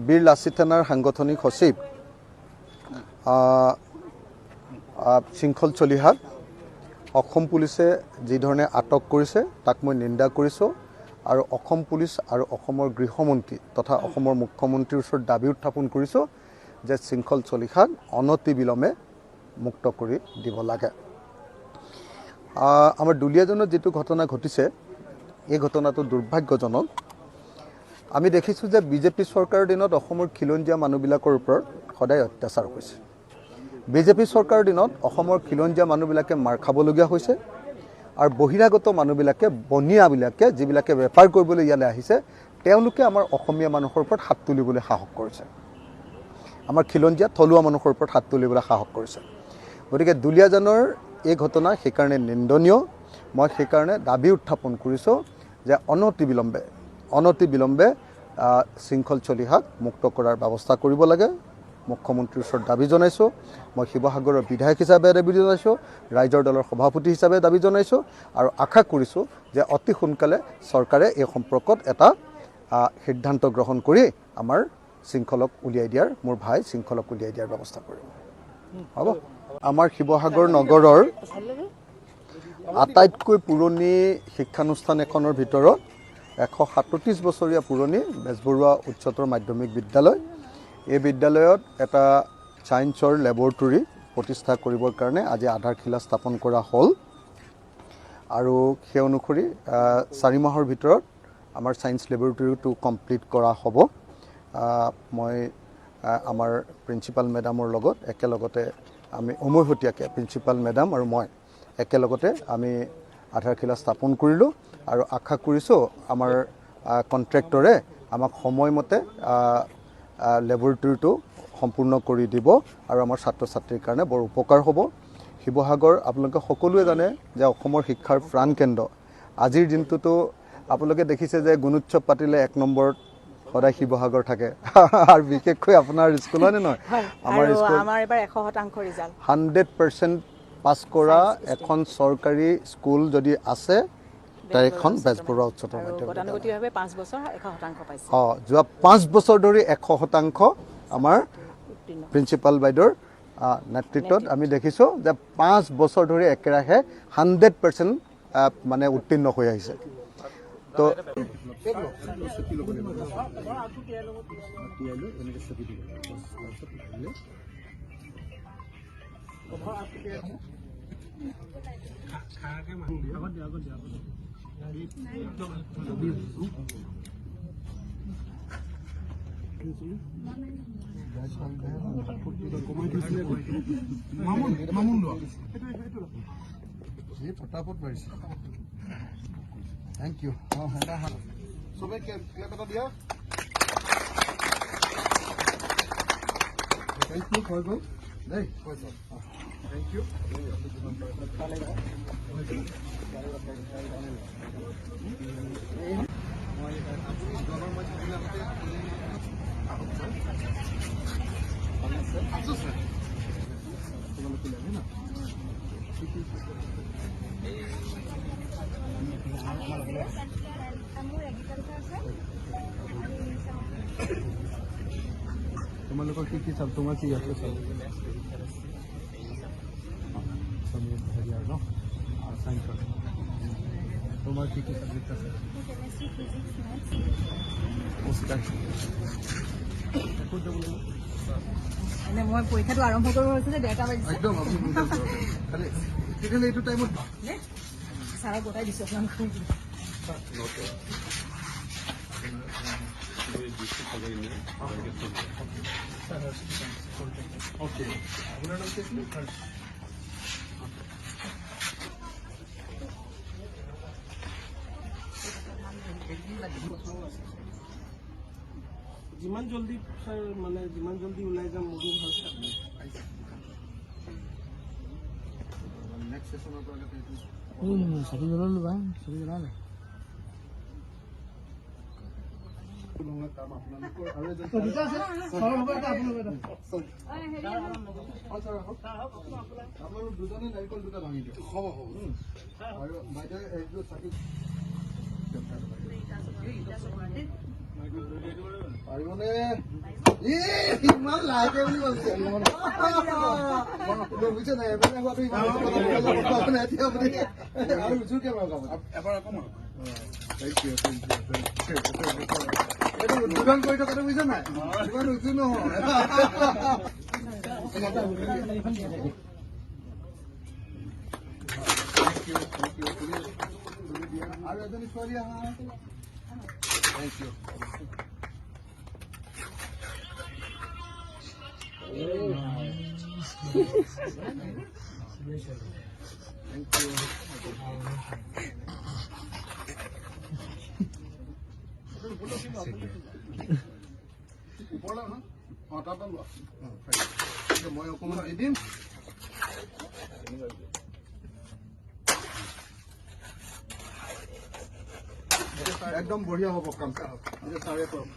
বীৰ লাচিত থানাৰ সাংগঠনিক সচিব শৃংখল চলিহাক অসম পুলিচে যি ধৰণে আটক কৰিছে তাক মই নিন্দা কৰিছোঁ আৰু অসম পুলিচ আৰু অসমৰ গৃহমন্ত্ৰী তথা অসমৰ মুখ্যমন্ত্ৰীৰ ওচৰত দাবী উত্থাপন কৰিছোঁ যে শৃংখল চলিহাক অনতিবিলম্বে মুক্ত কৰি দিব লাগে। আমাৰ দুলীয়াজনত যিটো ঘটনা ঘটিছে এই ঘটনাটো দুৰ্ভাগ্যজনক। আমি দেখিছোঁ যে বিজেপি চৰকাৰৰ দিনত অসমৰ খিলঞ্জীয়া মানুহবিলাকৰ ওপৰত সদায় অত্যাচাৰ হৈছে। বিজেপি চৰকাৰৰ দিনত অসমৰ খিলঞ্জীয়া মানুহবিলাকে মাৰ খাবলগীয়া হৈছে আৰু বহিৰাগত মানুহবিলাকে বনিয়াবিলাকে যিবিলাকে বেপাৰ কৰিবলৈ ইয়ালৈ আহিছে তেওঁলোকে আমাৰ অসমীয়া মানুহৰ ওপৰত হাত তুলিবলৈ সাহস কৰিছে। আমাৰ খিলঞ্জীয়া থলুৱা মানুহৰ ওপৰত হাত তুলিবলৈ সাহস কৰিছে। গতিকে দুলীয়াজানৰ এই ঘটনা সেইকাৰণে নিন্দনীয়। মই সেইকাৰণে দাবী উত্থাপন কৰিছোঁ যে অনতিবিলম্বে শৃংখল চলিহাক মুক্ত কৰাৰ ব্যৱস্থা কৰিব লাগে। মুখ্যমন্ত্ৰীৰ ওচৰত দাবী জনাইছোঁ। মই শিৱসাগৰৰ বিধায়ক হিচাপে দাবী জনাইছোঁ, ৰাইজৰ দলৰ সভাপতি হিচাপে দাবী জনাইছোঁ আৰু আশা কৰিছোঁ যে অতি সোনকালে চৰকাৰে এই সম্পৰ্কত এটা সিদ্ধান্ত গ্ৰহণ কৰি আমাৰ শৃংখলক উলিয়াই দিয়াৰ মোৰ ভাই শৃংখলক উলিয়াই দিয়াৰ ব্যৱস্থা কৰিব। হ'ব। আমাৰ শিৱসাগৰ নগৰৰ আটাইতকৈ পুৰণি শিক্ষানুষ্ঠান এখনৰ ভিতৰত 137 বছৰীয়া পুৰণি বেজবৰুৱা উচ্চতৰ মাধ্যমিক বিদ্যালয়। এই বিদ্যালয়ত এটা ছায়েন্সৰ লেবৰেটৰী প্ৰতিষ্ঠা কৰিবৰ কাৰণে আজি আধাৰশিলা স্থাপন কৰা হ'ল আৰু সেই অনুসৰি 4 মাহৰ ভিতৰত আমাৰ ছায়েন্স লেবৰেটৰীটো কমপ্লিট কৰা হ'ব। মই আমাৰ প্ৰিন্সিপাল মেডামৰ লগত একেলগতে আমি উমৈহতীয়াকৈ প্ৰিন্সিপাল মেডাম আৰু মই একেলগতে আমি আধাৰশিলা স্থাপন কৰিলোঁ আৰু আশা কৰিছোঁ আমাৰ কণ্ট্ৰেক্টৰে আমাক সময়মতে লেবৰেটৰীটো সম্পূৰ্ণ কৰি দিব আৰু আমাৰ ছাত্ৰ ছাত্ৰীৰ কাৰণে বৰ উপকাৰ হ'ব। শিৱসাগৰ আপোনালোকে সকলোৱে জানে যে অসমৰ শিক্ষাৰ প্ৰাণকেন্দ্ৰ। আজিৰ দিনটোতো আপোনালোকে দেখিছে যে গুণোৎসৱ পাতিলে 1 নম্বৰত সদায় শিৱসাগৰ থাকে আৰু বিশেষকৈ আপোনাৰ স্কুল হয়নে নহয়? আমাৰ স্কুল আমাৰ এবাৰ 100% ৰিজাল্ট 100% পাছ কৰা এখন চৰকাৰী স্কুল যদি আছে এখন বেজবৰুৱা উচ্চতৰ মাধ্যমিক গতানুগতিকভাৱে 5 বছৰ 100% পাইছে। যোৱা 5 বছৰ ধৰি 100% আমাৰ প্ৰিন্সিপাল বাইদেউৰ নেতৃত্বত আমি দেখিছোঁ যে 5 বছৰ ধৰি একেৰাহে 100% মানে উত্তীৰ্ণ হৈ আহিছে। তো ফটাফট পাৰিছে। Thank you. চবে ক্লেপ এটা দিয়া। থেংক ইউ হৈ গ'ল দেই। Thank you. তোমালোকৰ কি চাব? তোমাৰ কি আছে চাব? ন চাইন্সৰ তোমাৰ কি সাবজেক্ট আছে? মই পৰীক্ষাটো আৰম্ভ কৰিব হৈছিলে 1:30 বাজিছে। একদম তেতিয়াহ'লে এইটো টাইমত ছাৰক গোটাই দিছোঁ আপোনালোকক। Okay. আপোনাৰ নাম কি আছিল? যিমান জলদি ছাৰ মানে যিমান জলদি ওলাই যাম মোৰো ভাল ছাৰ। নেক্সট সেশনৰ কাৰণে চাকি জ্বলালো বা চাকি জ্বলালে কাম আপোনালোকৰ আৰু আপোনালোক দুজনে নাৰিকল দুটা ভাঙি দিয়ক। হ'ব হ'ব। আৰু বাইদেউ এইটো চাকি পাৰিবনে? ইমান লাহেকে বুলি কৈছে বুজিছে নাই এবাৰ হোৱাটো ইমান নাই এতিয়া আপুনি আৰু জোৰকে মাৰক এবাৰ আকৌ মাৰক থেংক ইউ এইটো উদ্বোধন কৰি থকাটো বুজিছে নাই ইমান উজু নহয় আৰু এজনী ছোৱালী আহা থেংক ইউ মই অকণমান দি দিম একদম বঢ়িয়া হ'ব কাম ছাৰে কৰক